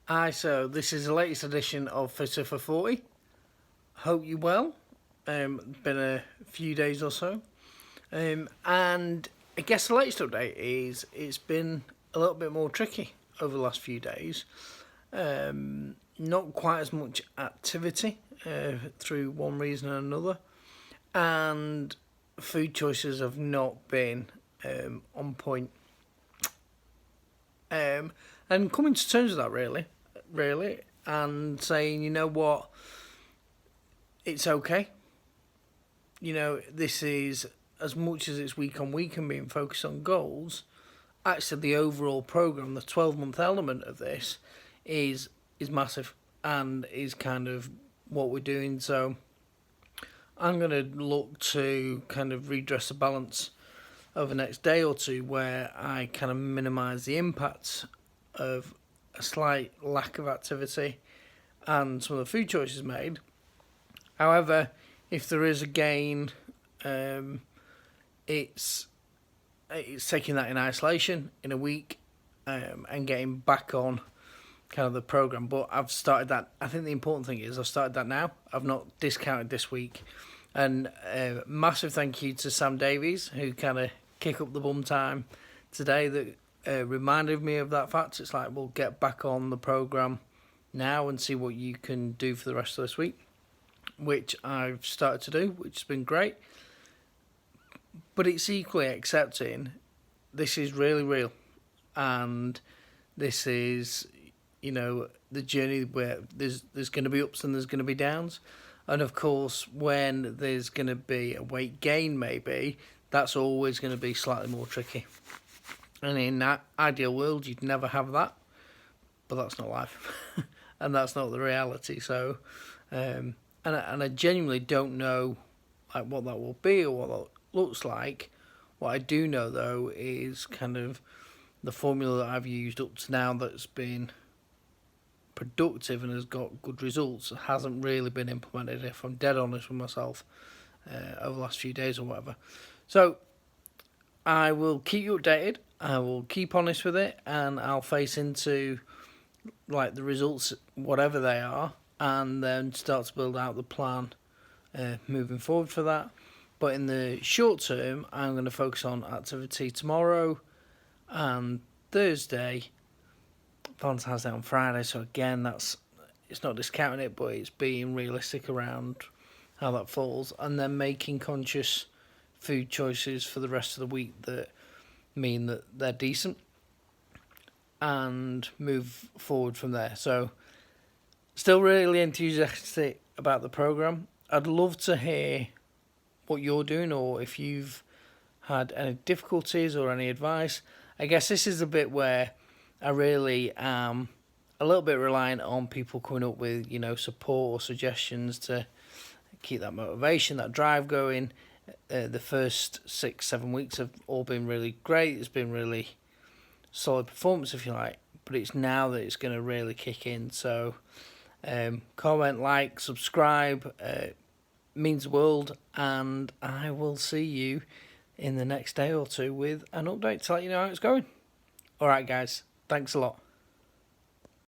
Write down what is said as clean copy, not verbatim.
Hi, so this is the latest edition of Fitter4 40. Hope you're well. Been a few days or so. And I guess the latest update is it's been a little bit more tricky over the last few days. Not quite as much activity through one reason or another. And food choices have not been on point. And coming to terms with that, really, and saying, you know what, it's okay. You know, this is, as much as it's week on week and being focused on goals, actually the overall program, the 12-month element of this, is massive and is kind of what we're doing. So I'm going to look to kind of redress the balance over the next day or two, where I kind of minimise the impact of a slight lack of activity and some of the food choices made. However, if there is a gain, it's taking that in isolation in a week and getting back on kind of the program. But I've started that. I think the important thing is I've started that now. I've not discounted this week. And massive thank you to Sam Davies, who kind of kick up the bum time today, that reminded me of that fact. It's like, we'll get back on the program now and see what you can do for the rest of this week, which I've started to do, which has been great. But it's equally accepting this is really real, and this is, you know, the journey where there's going to be ups and there's going to be downs. And of course, when there's going to be a weight gain, maybe, that's always going to be slightly more tricky. And in that ideal world, you'd never have that, but that's not life, and that's not the reality. So, and I genuinely don't know like what that will be or what that looks like. What I do know though is kind of the formula that I've used up to now that's been productive and has got good results hasn't really been implemented, if I'm dead honest with myself, over the last few days or whatever. So I will keep you updated. I will keep honest with it, and I'll face into like the results, whatever they are, and then start to build out the plan moving forward for that. But in the short term, I'm going to focus on activity tomorrow and Thursday. Valentine's Day on Friday, so again, it's not discounting it, but it's being realistic around how that falls, and then making conscious food choices for the rest of the week that mean that they're decent, and move forward from there. So still really enthusiastic about the program. I'd love to hear what you're doing, or if you've had any difficulties or any advice. I guess this is a bit where I really am a little bit reliant on people coming up with, you know, support or suggestions to keep that motivation, that drive going. The first 6-7 weeks have all been really great. It's been really solid performance, if you like, but it's now that it's going to really kick in. So comment, like, subscribe, means the world, and I will see you in the next day or two with an update to let you know how it's going. Alright guys, thanks a lot.